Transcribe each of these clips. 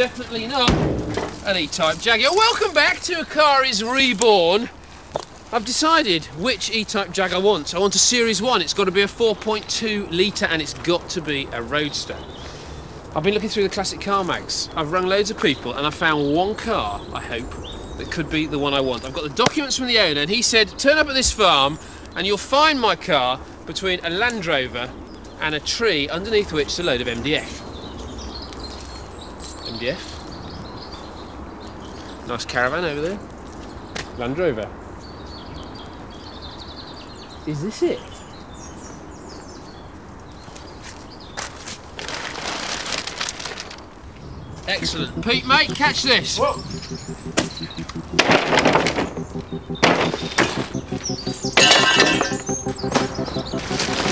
definitely not an E-Type Jaguar. Welcome back to A Car Is Reborn. I've decided which E-Type Jag I want. I want a Series 1. It's got to be a 4.2 litre and it's got to be a roadster. I've been looking through the classic car mags. I've rung loads of people and I found one car, I hope, that could be the one I want. I've got the documents from the owner and he said, turn up at this farm and you'll find my car between a Land Rover and a tree underneath which is a load of MDF. MDF. Nice caravan over there. Land Rover. Is this it? Excellent. Pete, mate, catch this. Whoa.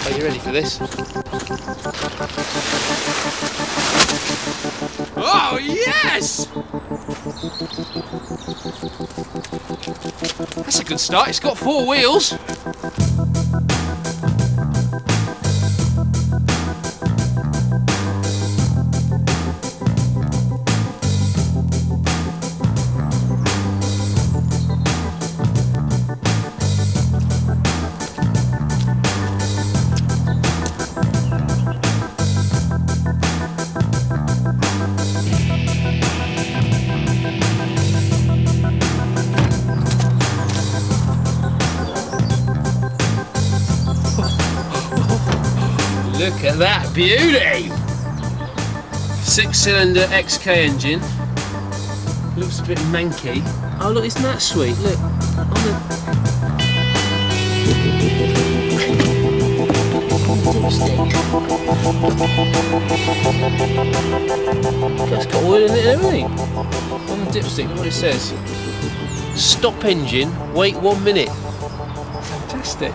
Are you ready for this? Oh, yes! That's a good start. It's got 4 wheels. Look at that beauty! 6-cylinder XK engine. Looks a bit manky. Oh look, isn't that sweet? Look, on the dipstick. It's got oil in it and everything. On the dipstick, look what it says. Stop engine, wait 1 minute. Fantastic.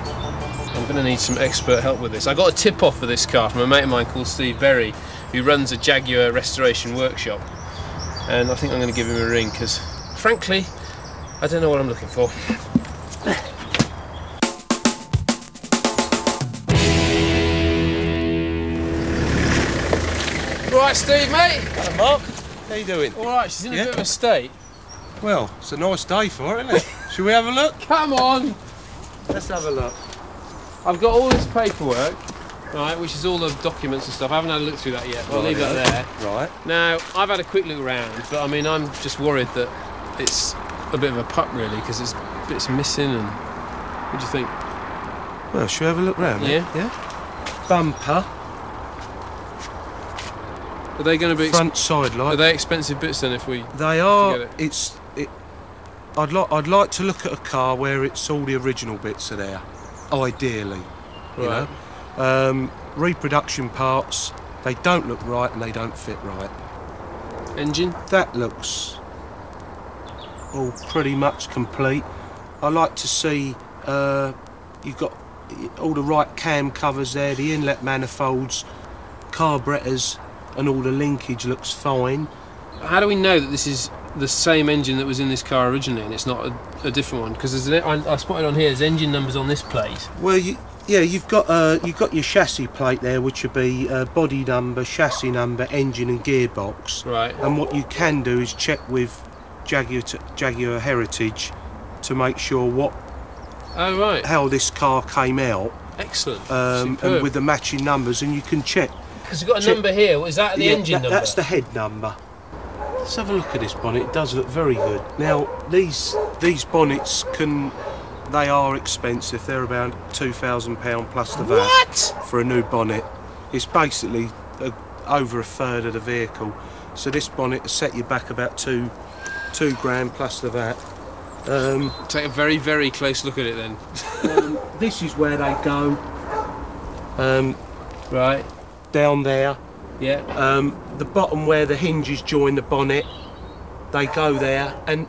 I'm going to need some expert help with this. I got a tip off for this car from a mate of mine called Steve Berry, who runs a Jaguar restoration workshop, and I think I'm going to give him a ring because, frankly, I don't know what I'm looking for. All right, Steve, mate. Hello, Mark. How you doing? All right, she's in a bit of a state. Well, it's a nice day for it, isn't it? Shall we have a look? Come on. Let's have a look. I've got all this paperwork, right, which is all the documents and stuff. I haven't had a look through that yet, but I'll leave that there. Right. Now, I've had a quick look around, but I mean, I'm just worried that it's a bit of a pup, really, because there's bits missing. And what do you think? Well, shall we have a look round? Yeah. Yeah. Bumper. Are they going to be front side light? Are they expensive bits then? If we they are. Get it? I'd like to look at a car where it's all the original bits are there. Ideally, you know, reproduction parts, they don't look right and they don't fit right. Engine? That looks all pretty much complete. I like to see you've got all the right cam covers there, the inlet manifolds, carburetors, and all the linkage looks fine. How do we know that this is the same engine that was in this car originally and it's not a different one? Because I spotted on here there's engine numbers on this plate. Well, you've got your chassis plate there, which would be body number, chassis number, engine and gearbox. Right. And what you can do is check with Jaguar Heritage to make sure how this car came out. Excellent. And with the matching numbers, and you can check. Because you've got a number here. Is that the engine number? That's the head number. Let's have a look at this bonnet. It does look very good. Now these bonnets they are expensive. They're about £2,000 plus the VAT. What? For a new bonnet. It's basically over a third of the vehicle. So this bonnet will set you back about two grand plus the VAT. Take a very, very close look at it then. This is where they go. Right. Down there. Yeah. The bottom where the hinges join the bonnet, they go there, and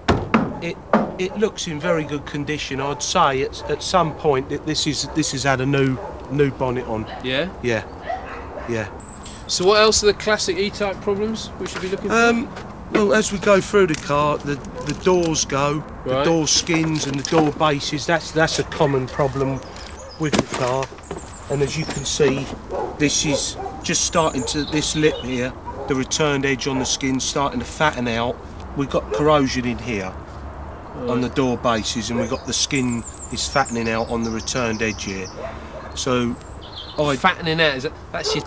it looks in very good condition. I'd say at some point that this has had a new bonnet on. Yeah. Yeah. Yeah. So what else are the classic E-Type problems we should be looking for? Well, as we go through the car, the doors go, right. The door skins and the door bases. That's a common problem with the car. And as you can see, this is just starting to, this lip here the returned edge on the skin starting to fatten out. We've got corrosion in here on the door bases, and we've got the skin is fattening out on the returned edge here. So fattening out, that's your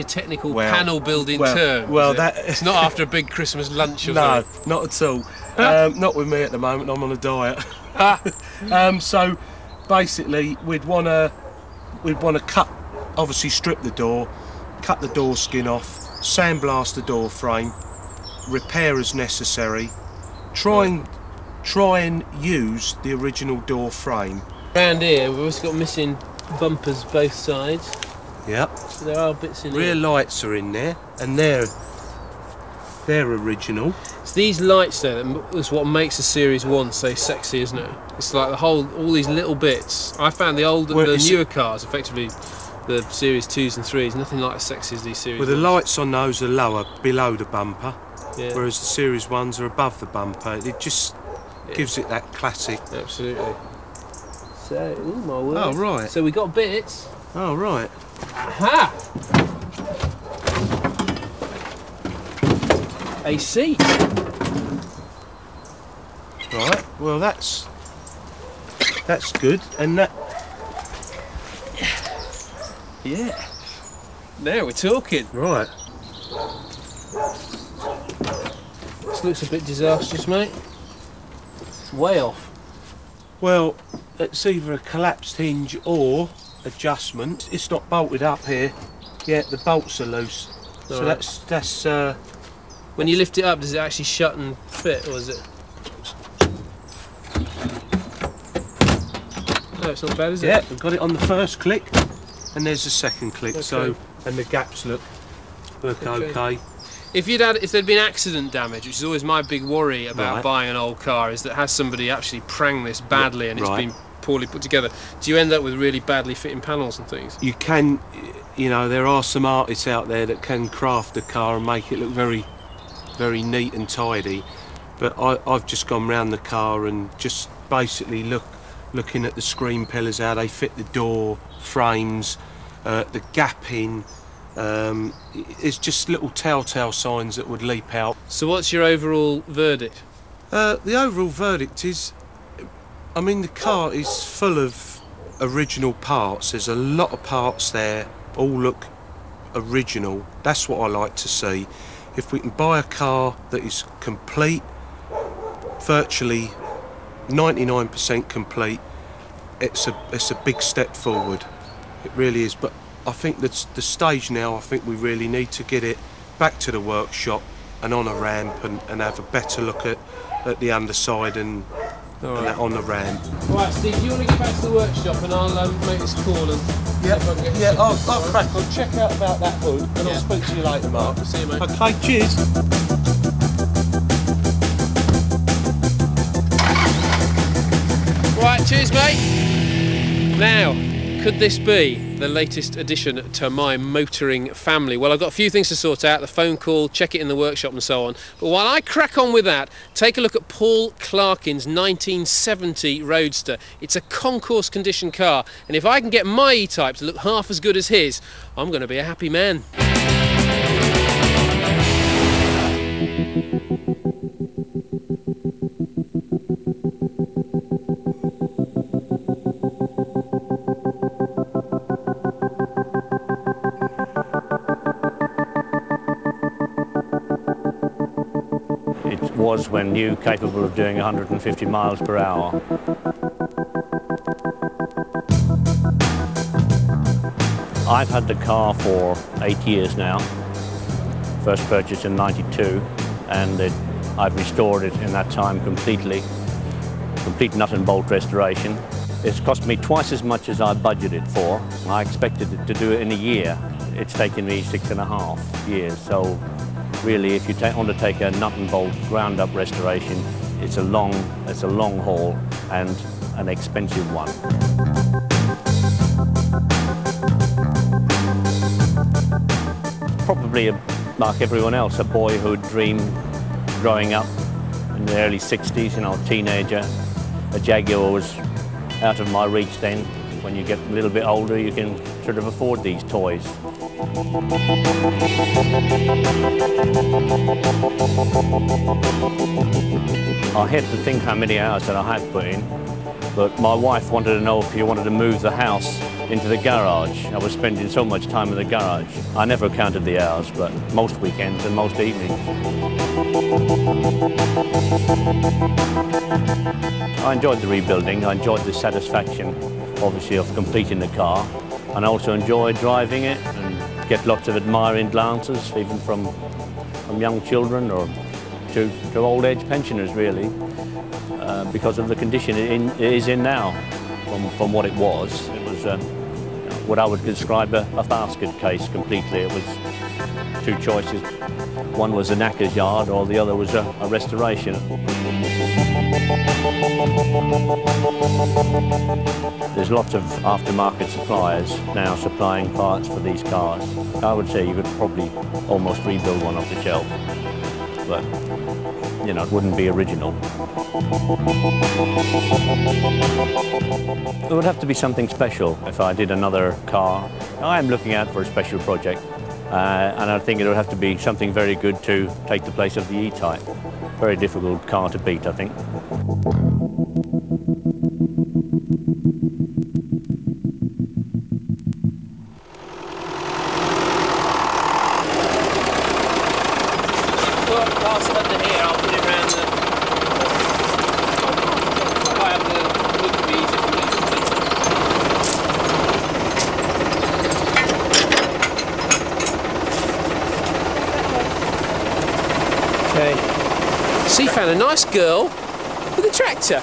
technical panel building term. Well, it's not after a big Christmas lunch. No, not at all. Not with me at the moment. I'm on a diet. So basically, we'd want to cut, obviously strip the door, cut the door skin off, sandblast the door frame, repair as necessary. Try and use the original door frame. Around here, we've also got missing bumpers both sides. Yep. So there are bits in Rear here. lights are in there, and they're original. It's these lights there that's what makes the Series 1 so sexy, isn't it? It's like all these little bits. I found the newer cars, effectively the Series 2s and 3s, nothing like as sexy as these Series 1s. Well, the lights on those are lower, below the bumper, whereas the Series 1s are above the bumper. It just gives it that classic. Absolutely. So, oh my word. Oh, right. So we got bits. Oh, right. Aha! A seat. Right. Well, that's good, and that. Yeah. Now we're talking. Right. This looks a bit disastrous, mate. It's way off. Well, it's either a collapsed hinge or adjustment. It's not bolted up here. Yeah, the bolts are loose. So right. that's. When you lift it up, does it actually shut and fit, or is it? No, it's not bad, is it? Yeah, we've got it on the first click, and there's the second click. Okay. So, and the gaps look okay. If there'd been accident damage, which is always my big worry about buying an old car, is that has somebody actually pranged this badly and it's been poorly put together, do you end up with really badly fitting panels and things? You can, there are some artists out there that can craft a car and make it look very, very neat and tidy. But I've just gone round the car and just basically looking at the screen pillars, how they fit the door frames, the gapping. It's just little telltale signs that would leap out. So what's your overall verdict? The overall verdict is, I mean, the car is full of original parts. There's a lot of parts there, all look original. That's what I like to see. If we can buy a car that is complete, virtually 99% complete, it's a big step forward. It really is. But I think that's the stage now. I think we really need to get it back to the workshop and on a ramp and have a better look at the underside and that on the ramp. Right, Steve, do you want to get back to the workshop and I'll make this call and I'll crack on. Check out about that hood and I'll speak to you later, Mark. See you, mate. Okay, cheers. Right, cheers, mate. Now, could this be the latest addition to my motoring family? Well, I've got a few things to sort out, the phone call, check it in the workshop and so on. But while I crack on with that, take a look at Paul Clarkin's 1970 Roadster. It's a concourse condition car, and if I can get my E-Type to look half as good as his, I'm going to be a happy man. Was when new, capable of doing 150 miles per hour. I've had the car for 8 years now. First purchased in '92, and I've restored it in that time completely. Complete nut and bolt restoration. It's cost me twice as much as I budgeted for. I expected it to do it in a year. It's taken me 6.5 years. So really, if you want to take a nut and bolt ground-up restoration, it's a long haul and an expensive one. Probably, like everyone else, a boyhood dream growing up in the early '60s, teenager. A Jaguar was out of my reach then. When you get a little bit older, you can sort of afford these toys. I hate to think how many hours that I have put in, but my wife wanted to know if you wanted to move the house into the garage. I was spending so much time in the garage. I never counted the hours, but most weekends and most evenings. I enjoyed the rebuilding. I enjoyed the satisfaction, obviously, of completing the car. And I also enjoyed driving it and get lots of admiring glances, even from young children or to old age pensioners, really, because of the condition it is in now. From what it was what I would describe a basket case completely. It was two choices. One was a knacker's yard, or the other was a restoration. There's lots of aftermarket suppliers now supplying parts for these cars. I would say you could probably almost rebuild one off the shelf, but you know, it wouldn't be original. It would have to be something special if I did another car. I am looking out for a special project, and I think it would have to be something very good to take the place of the E-Type. Very difficult car to beat, I think. Pass it under here, I'll put it around the... I have the wood to be easy for me to complete. Okay. So you found a nice girl with a tractor.